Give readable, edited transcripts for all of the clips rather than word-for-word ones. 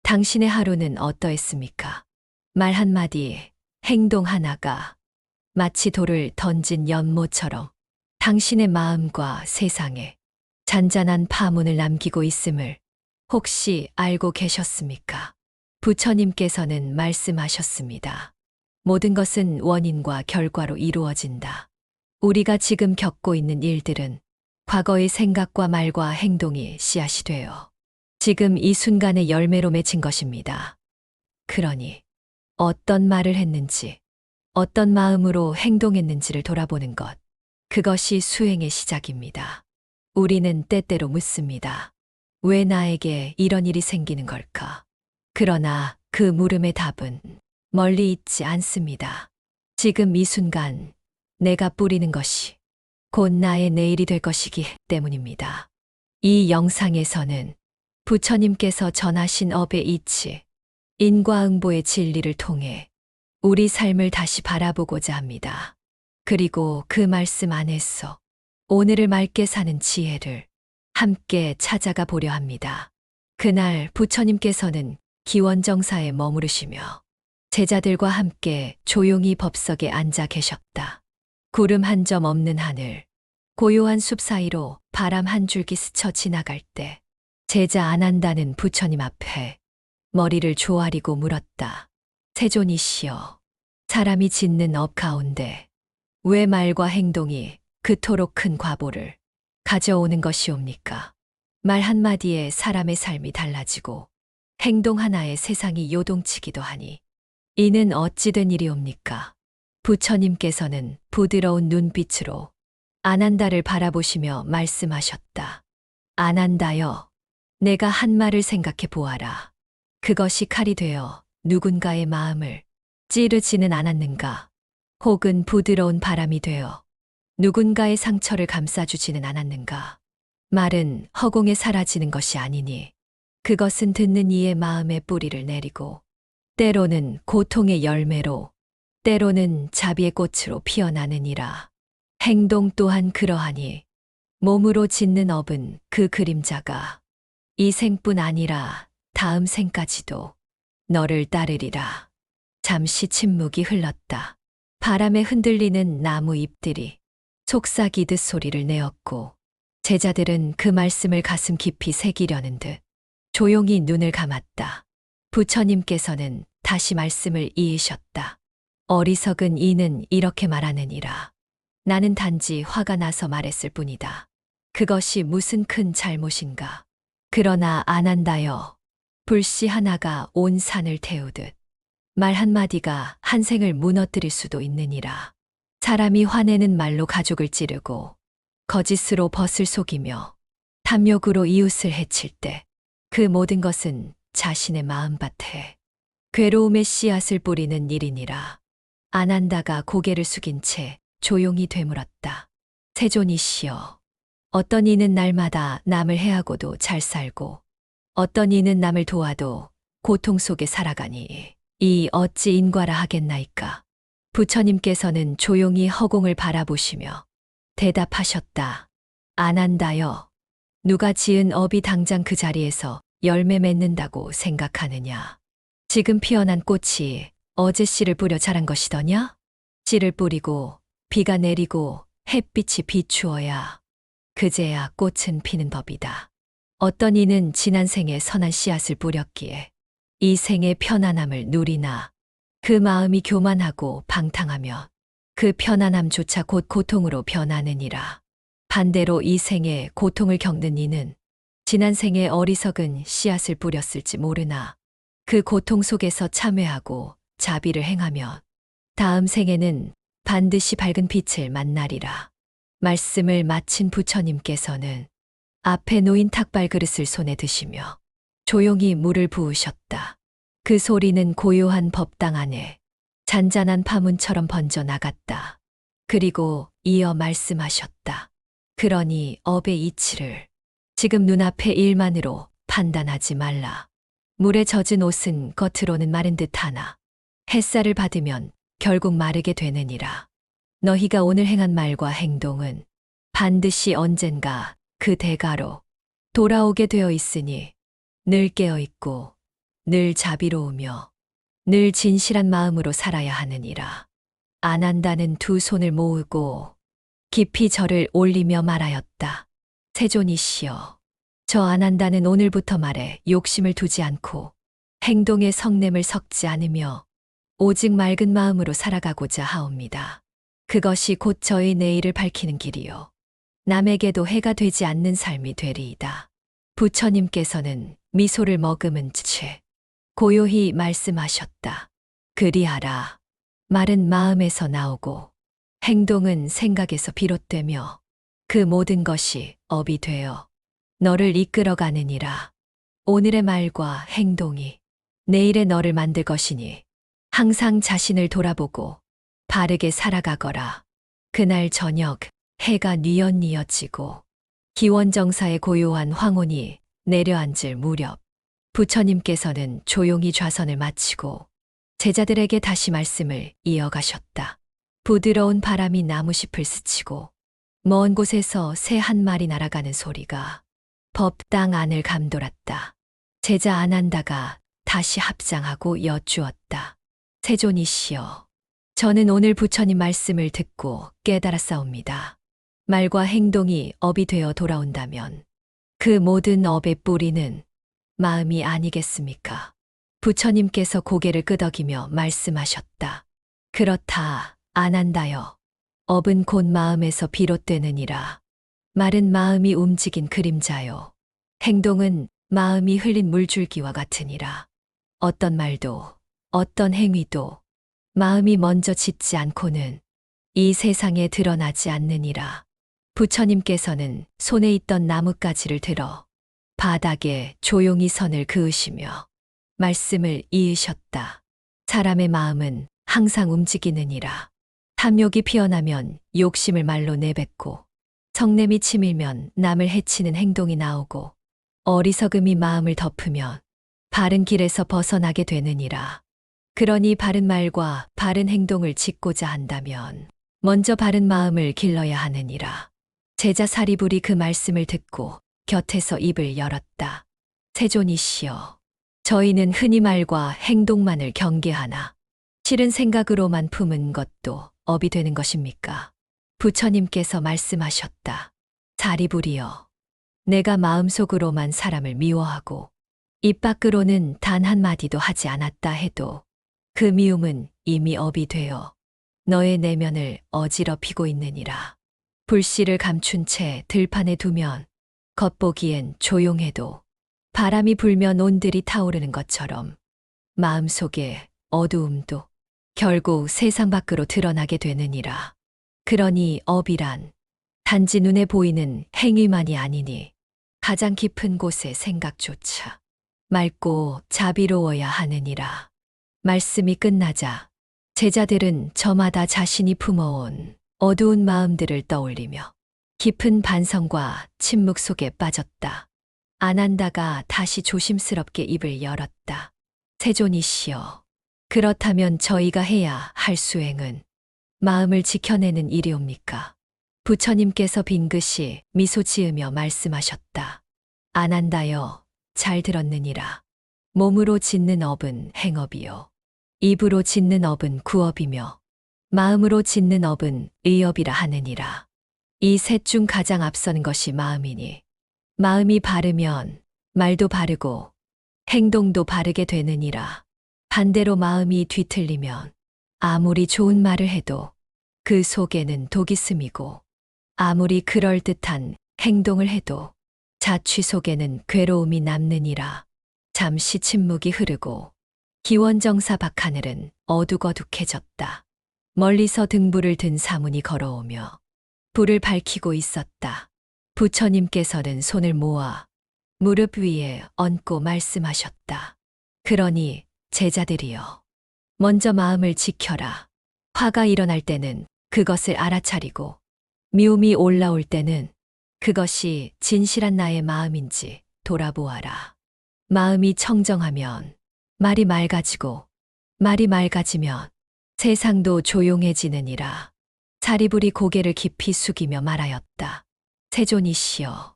당신의 하루는 어떠했습니까? 말 한마디, 행동 하나가 마치 돌을 던진 연못처럼 당신의 마음과 세상에 잔잔한 파문을 남기고 있음을 혹시 알고 계셨습니까? 부처님께서는 말씀하셨습니다. 모든 것은 원인과 결과로 이루어진다. 우리가 지금 겪고 있는 일들은 과거의 생각과 말과 행동이 씨앗이 되어 지금 이 순간의 열매로 맺힌 것입니다. 그러니 어떤 말을 했는지, 어떤 마음으로 행동했는지를 돌아보는 것, 그것이 수행의 시작입니다. 우리는 때때로 묻습니다. 왜 나에게 이런 일이 생기는 걸까? 그러나 그 물음의 답은 멀리 있지 않습니다. 지금 이 순간 내가 뿌리는 것이 곧 나의 내일이 될 것이기 때문입니다. 이 영상에서는 부처님께서 전하신 업의 이치, 인과응보의 진리를 통해 우리 삶을 다시 바라보고자 합니다. 그리고 그 말씀 안에서 오늘을 맑게 사는 지혜를 함께 찾아가 보려 합니다. 그날 부처님께서는 기원정사에 머무르시며 제자들과 함께 조용히 법석에 앉아 계셨다. 구름 한 점 없는 하늘, 고요한 숲 사이로 바람 한 줄기 스쳐 지나갈 때 제자 아난다는 부처님 앞에 머리를 조아리고 물었다. 세존이시여, 사람이 짓는 업 가운데 왜 말과 행동이 그토록 큰 과보를 가져오는 것이옵니까? 말 한마디에 사람의 삶이 달라지고 행동 하나에 세상이 요동치기도 하니 이는 어찌 된 일이옵니까? 부처님께서는 부드러운 눈빛으로 아난다를 바라보시며 말씀하셨다. 아난다여, 내가 한 말을 생각해 보아라. 그것이 칼이 되어 누군가의 마음을 찌르지는 않았는가? 혹은 부드러운 바람이 되어 누군가의 상처를 감싸주지는 않았는가? 말은 허공에 사라지는 것이 아니니 그것은 듣는 이의 마음에 뿌리를 내리고 때로는 고통의 열매로 때로는 자비의 꽃으로 피어나느니라. 행동 또한 그러하니 몸으로 짓는 업은 그 그림자가 이 생뿐 아니라 다음 생까지도 너를 따르리라. 잠시 침묵이 흘렀다. 바람에 흔들리는 나무 잎들이 속삭이듯 소리를 내었고 제자들은 그 말씀을 가슴 깊이 새기려는 듯 조용히 눈을 감았다. 부처님께서는 다시 말씀을 이으셨다. 어리석은 이는 이렇게 말하느니라. 나는 단지 화가 나서 말했을 뿐이다. 그것이 무슨 큰 잘못인가? 그러나 아난다여, 불씨 하나가 온 산을 태우듯 말 한마디가 한 생을 무너뜨릴 수도 있느니라. 사람이 화내는 말로 가족을 찌르고 거짓으로 벗을 속이며 탐욕으로 이웃을 해칠 때 그 모든 것은 자신의 마음밭에 괴로움의 씨앗을 뿌리는 일이니라. 아난다가 고개를 숙인 채 조용히 되물었다. 세존이시여, 어떤 이는 날마다 남을 해하고도 잘 살고 어떤 이는 남을 도와도 고통 속에 살아가니 이 어찌 인과라 하겠나이까? 부처님께서는 조용히 허공을 바라보시며 대답하셨다. 아난다여, 누가 지은 업이 당장 그 자리에서 열매 맺는다고 생각하느냐? 지금 피어난 꽃이 어제 씨를 뿌려 자란 것이더냐? 씨를 뿌리고 비가 내리고 햇빛이 비추어야 그제야 꽃은 피는 법이다. 어떤 이는 지난 생에 선한 씨앗을 뿌렸기에 이 생의 편안함을 누리나 그 마음이 교만하고 방탕하며 그 편안함조차 곧 고통으로 변하느니라. 반대로 이 생에 고통을 겪는 이는 지난 생에 어리석은 씨앗을 뿌렸을지 모르나 그 고통 속에서 참회하고 자비를 행하며 다음 생에는 반드시 밝은 빛을 만나리라. 말씀을 마친 부처님께서는 앞에 놓인 탁발 그릇을 손에 드시며 조용히 물을 부으셨다. 그 소리는 고요한 법당 안에 잔잔한 파문처럼 번져 나갔다. 그리고 이어 말씀하셨다. 그러니 업의 이치를 지금 눈앞의 일만으로 판단하지 말라. 물에 젖은 옷은 겉으로는 마른 듯하나 햇살을 받으면 결국 마르게 되느니라. 너희가 오늘 행한 말과 행동은 반드시 언젠가 그 대가로 돌아오게 되어 있으니 늘 깨어 있고 늘 자비로우며 늘 진실한 마음으로 살아야 하느니라. 안 한다는 두 손을 모으고 깊이 절을 올리며 말하였다. 세존이시여, 저 안 한다는 오늘부터 말에 욕심을 두지 않고 행동에 성냄을 섞지 않으며 오직 맑은 마음으로 살아가고자 하옵니다. 그것이 곧 저의 내일을 밝히는 길이요 남에게도 해가 되지 않는 삶이 되리이다. 부처님께서는 미소를 머금은 채 고요히 말씀하셨다. 그리하라. 말은 마음에서 나오고 행동은 생각에서 비롯되며 그 모든 것이 업이 되어 너를 이끌어가느니라. 오늘의 말과 행동이 내일의 너를 만들 것이니 항상 자신을 돌아보고 바르게 살아가거라. 그날 저녁 해가 뉘엿뉘엿 지고 기원정사의 고요한 황혼이 내려앉을 무렵 부처님께서는 조용히 좌선을 마치고 제자들에게 다시 말씀을 이어가셨다. 부드러운 바람이 나무잎을 스치고 먼 곳에서 새 한 마리 날아가는 소리가 법당 안을 감돌았다. 제자 아난다가 다시 합장하고 여쭈었다. 세존이시여, 저는 오늘 부처님 말씀을 듣고 깨달았사옵니다. 말과 행동이 업이 되어 돌아온다면 그 모든 업의 뿌리는 마음이 아니겠습니까? 부처님께서 고개를 끄덕이며 말씀하셨다. 그렇다, 아난다여. 업은 곧 마음에서 비롯되느니라. 말은 마음이 움직인 그림자요. 행동은 마음이 흘린 물줄기와 같으니라. 어떤 말도, 어떤 행위도 마음이 먼저 짓지 않고는 이 세상에 드러나지 않느니라. 부처님께서는 손에 있던 나뭇가지를 들어 바닥에 조용히 선을 그으시며 말씀을 이으셨다. 사람의 마음은 항상 움직이느니라. 탐욕이 피어나면 욕심을 말로 내뱉고 성냄이 치밀면 남을 해치는 행동이 나오고 어리석음이 마음을 덮으면 바른 길에서 벗어나게 되느니라. 그러니 바른 말과 바른 행동을 짓고자 한다면 먼저 바른 마음을 길러야 하느니라. 제자 사리불이 그 말씀을 듣고 곁에서 입을 열었다. 세존이시여, 저희는 흔히 말과 행동만을 경계하나 싫은 생각으로만 품은 것도 업이 되는 것입니까? 부처님께서 말씀하셨다. 사리불이여, 내가 마음속으로만 사람을 미워하고 입 밖으로는 단 한마디도 하지 않았다 해도 그 미움은 이미 업이 되어 너의 내면을 어지럽히고 있느니라. 불씨를 감춘 채 들판에 두면 겉보기엔 조용해도 바람이 불면 온들이 타오르는 것처럼 마음속에 어두움도 결국 세상 밖으로 드러나게 되느니라. 그러니 업이란 단지 눈에 보이는 행위만이 아니니 가장 깊은 곳의 생각조차 맑고 자비로워야 하느니라. 말씀이 끝나자 제자들은 저마다 자신이 품어온 어두운 마음들을 떠올리며 깊은 반성과 침묵 속에 빠졌다. 아난다가 다시 조심스럽게 입을 열었다. 세존이시여, 그렇다면 저희가 해야 할 수행은 마음을 지켜내는 일이옵니까? 부처님께서 빙긋이 미소 지으며 말씀하셨다. 아난다여, 잘 들었느니라. 몸으로 짓는 업은 행업이요. 입으로 짓는 업은 구업이며 마음으로 짓는 업은 의업이라 하느니라. 이 셋 중 가장 앞선 것이 마음이니 마음이 바르면 말도 바르고 행동도 바르게 되느니라. 반대로 마음이 뒤틀리면 아무리 좋은 말을 해도 그 속에는 독이 스미고 아무리 그럴듯한 행동을 해도 자취 속에는 괴로움이 남느니라. 잠시 침묵이 흐르고 기원정사 밖하늘은 어둑어둑해졌다. 멀리서 등불을 든 사문이 걸어오며 불을 밝히고 있었다. 부처님께서는 손을 모아 무릎 위에 얹고 말씀하셨다. 그러니 제자들이여, 먼저 마음을 지켜라. 화가 일어날 때는 그것을 알아차리고 미움이 올라올 때는 그것이 진실한 나의 마음인지 돌아보아라. 마음이 청정하면 말이 맑아지고 말이 맑아지면 세상도 조용해지느니라. 사리불이 고개를 깊이 숙이며 말하였다. 세존이시여,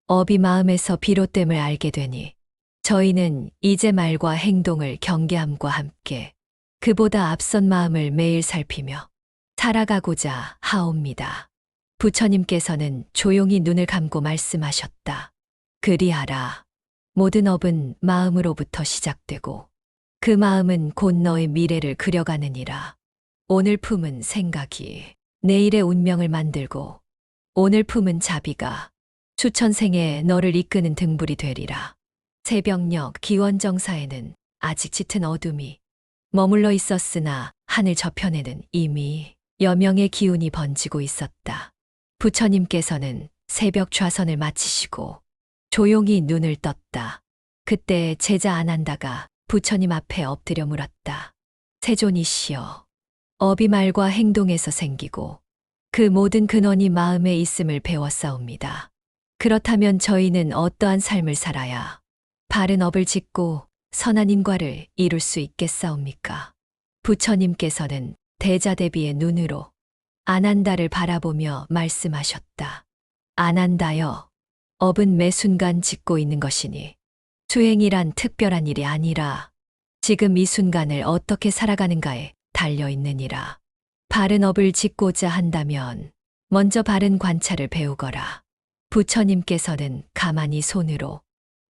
업이 마음에서 비롯됨을 알게 되니 저희는 이제 말과 행동을 경계함과 함께 그보다 앞선 마음을 매일 살피며 살아가고자 하옵니다. 부처님께서는 조용히 눈을 감고 말씀하셨다. 그리하라. 모든 업은 마음으로부터 시작되고 그 마음은 곧 너의 미래를 그려가느니라. 오늘 품은 생각이 내일의 운명을 만들고 오늘 품은 자비가 수천생에 너를 이끄는 등불이 되리라. 새벽녘 기원정사에는 아직 짙은 어둠이 머물러 있었으나 하늘 저편에는 이미 여명의 기운이 번지고 있었다. 부처님께서는 새벽 좌선을 마치시고 조용히 눈을 떴다. 그때 제자 아난다가 부처님 앞에 엎드려 물었다. 세존이시여, 업이 말과 행동에서 생기고 그 모든 근원이 마음에 있음을 배웠사옵니다. 그렇다면 저희는 어떠한 삶을 살아야 바른 업을 짓고 선한 인과를 이룰 수 있겠사옵니까? 부처님께서는 대자대비의 눈으로 아난다를 바라보며 말씀하셨다. 아난다여, 업은 매 순간 짓고 있는 것이니 수행이란 특별한 일이 아니라 지금 이 순간을 어떻게 살아가는가에 달려 있느니라. 바른 업을 짓고자 한다면 먼저 바른 관찰을 배우거라. 부처님께서는 가만히 손으로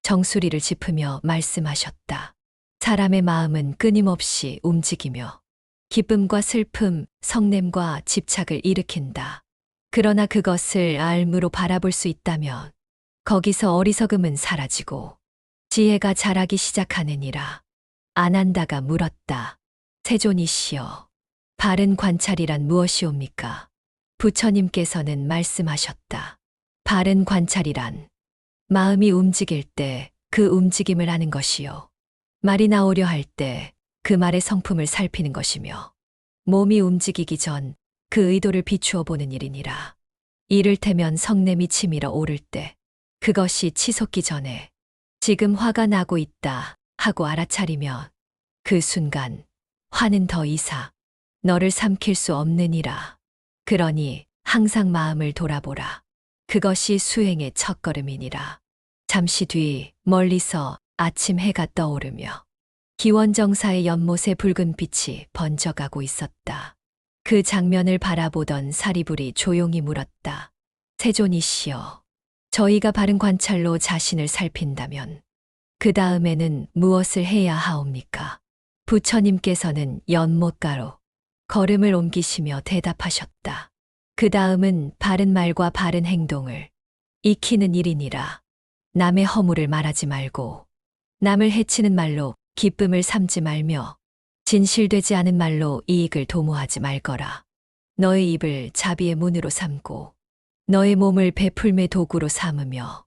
정수리를 짚으며 말씀하셨다. 사람의 마음은 끊임없이 움직이며 기쁨과 슬픔, 성냄과 집착을 일으킨다. 그러나 그것을 알무로 바라볼 수 있다면 거기서 어리석음은 사라지고 지혜가 자라기 시작하느니라. 아난다가 물었다. 세존이시여, 바른 관찰이란 무엇이옵니까? 부처님께서는 말씀하셨다. 바른 관찰이란 마음이 움직일 때 그 움직임을 아는 것이요. 말이 나오려 할 때 그 말의 성품을 살피는 것이며 몸이 움직이기 전 그 의도를 비추어 보는 일이니라. 이를테면 성냄이 치밀어 오를 때 그것이 치솟기 전에 지금 화가 나고 있다 하고 알아차리면 그 순간 화는 더 이상 너를 삼킬 수 없느니라. 그러니 항상 마음을 돌아보라. 그것이 수행의 첫걸음이니라. 잠시 뒤 멀리서 아침 해가 떠오르며 기원정사의 연못에 붉은 빛이 번져가고 있었다. 그 장면을 바라보던 사리불이 조용히 물었다. 세존이시여, 저희가 바른 관찰로 자신을 살핀다면 그 다음에는 무엇을 해야 하옵니까? 부처님께서는 연못가로 걸음을 옮기시며 대답하셨다. 그 다음은 바른 말과 바른 행동을 익히는 일이니라. 남의 허물을 말하지 말고 남을 해치는 말로 기쁨을 삼지 말며 진실되지 않은 말로 이익을 도모하지 말거라. 너의 입을 자비의 문으로 삼고 너의 몸을 베풀매 도구로 삼으며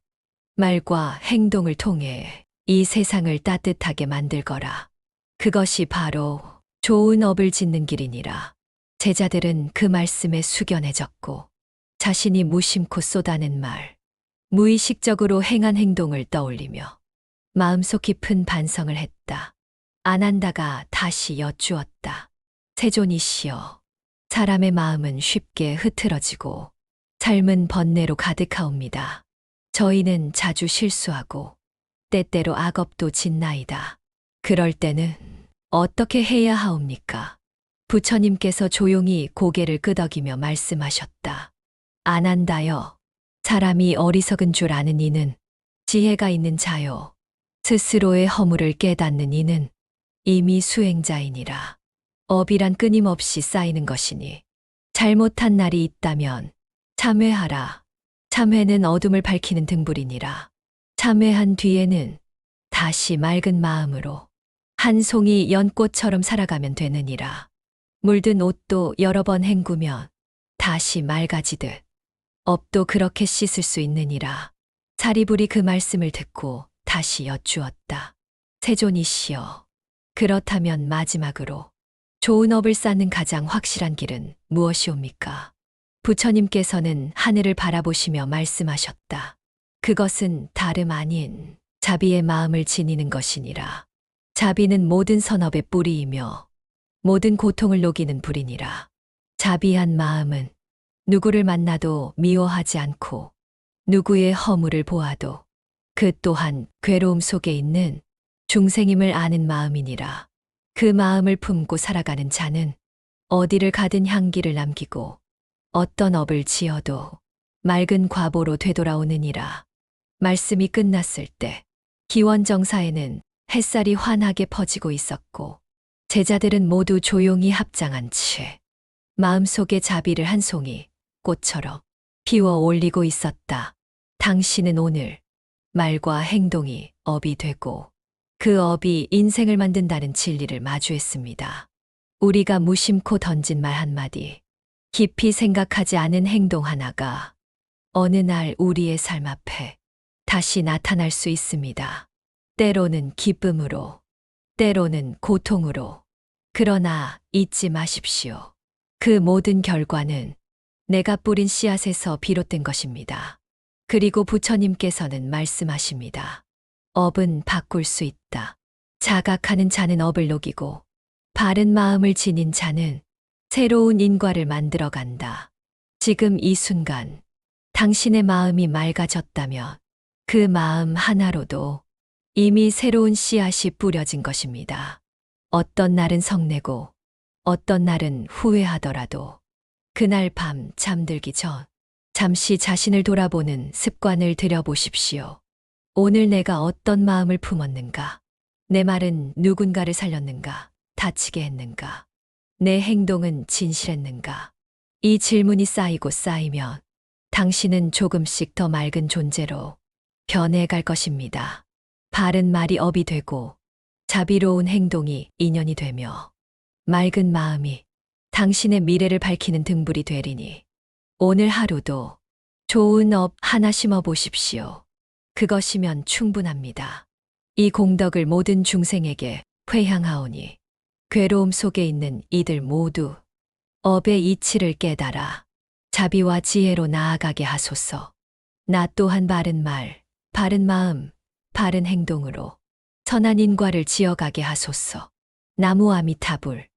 말과 행동을 통해 이 세상을 따뜻하게 만들거라. 그것이 바로 좋은 업을 짓는 길이니라. 제자들은 그 말씀에 숙연해졌고 자신이 무심코 쏟아낸 말, 무의식적으로 행한 행동을 떠올리며 마음속 깊은 반성을 했다. 아난다가 다시 여쭈었다. 세존이시여, 사람의 마음은 쉽게 흐트러지고 삶은 번뇌로 가득하옵니다. 저희는 자주 실수하고 때때로 악업도 짓나이다. 그럴 때는 어떻게 해야 하옵니까? 부처님께서 조용히 고개를 끄덕이며 말씀하셨다. 아난다여, 사람이 어리석은 줄 아는 이는 지혜가 있는 자요. 스스로의 허물을 깨닫는 이는 이미 수행자이니라. 업이란 끊임없이 쌓이는 것이니 잘못한 날이 있다면 참회하라. 참회는 어둠을 밝히는 등불이니라. 참회한 뒤에는 다시 맑은 마음으로 한 송이 연꽃처럼 살아가면 되느니라. 물든 옷도 여러 번 헹구면 다시 맑아지듯 업도 그렇게 씻을 수 있느니라. 사리불이 그 말씀을 듣고 다시 여쭈었다. 세존이시여, 그렇다면 마지막으로 좋은 업을 쌓는 가장 확실한 길은 무엇이옵니까? 부처님께서는 하늘을 바라보시며 말씀하셨다. 그것은 다름 아닌 자비의 마음을 지니는 것이니라. 자비는 모든 선업의 뿌리이며 모든 고통을 녹이는 불이니라. 자비한 마음은 누구를 만나도 미워하지 않고 누구의 허물을 보아도 그 또한 괴로움 속에 있는 중생임을 아는 마음이니라. 그 마음을 품고 살아가는 자는 어디를 가든 향기를 남기고 어떤 업을 지어도 맑은 과보로 되돌아오느니라. 말씀이 끝났을 때 기원정사에는 햇살이 환하게 퍼지고 있었고 제자들은 모두 조용히 합장한 채 마음속에 자비를 한 송이 꽃처럼 피워 올리고 있었다. 당신은 오늘 말과 행동이 업이 되고 그 업이 인생을 만든다는 진리를 마주했습니다. 우리가 무심코 던진 말 한마디, 깊이 생각하지 않은 행동 하나가 어느 날 우리의 삶 앞에 다시 나타날 수 있습니다. 때로는 기쁨으로, 때로는 고통으로. 그러나 잊지 마십시오. 그 모든 결과는 내가 뿌린 씨앗에서 비롯된 것입니다. 그리고 부처님께서는 말씀하십니다. 업은 바꿀 수 있다. 자각하는 자는 업을 녹이고 바른 마음을 지닌 자는 새로운 인과를 만들어 간다. 지금 이 순간 당신의 마음이 맑아졌다면 그 마음 하나로도 이미 새로운 씨앗이 뿌려진 것입니다. 어떤 날은 성내고 어떤 날은 후회하더라도 그날 밤 잠들기 전 잠시 자신을 돌아보는 습관을 들여보십시오. 오늘 내가 어떤 마음을 품었는가? 내 말은 누군가를 살렸는가? 다치게 했는가? 내 행동은 진실했는가? 이 질문이 쌓이고 쌓이면 당신은 조금씩 더 맑은 존재로 변해갈 것입니다. 바른 말이 업이 되고 자비로운 행동이 인연이 되며 맑은 마음이 당신의 미래를 밝히는 등불이 되리니 오늘 하루도 좋은 업 하나 심어 보십시오. 그것이면 충분합니다. 이 공덕을 모든 중생에게 회향하오니 괴로움 속에 있는 이들 모두 업의 이치를 깨달아 자비와 지혜로 나아가게 하소서. 나 또한 바른 말, 바른 마음, 바른 행동으로 선한 인과를 지어가게 하소서. 나무 아미타불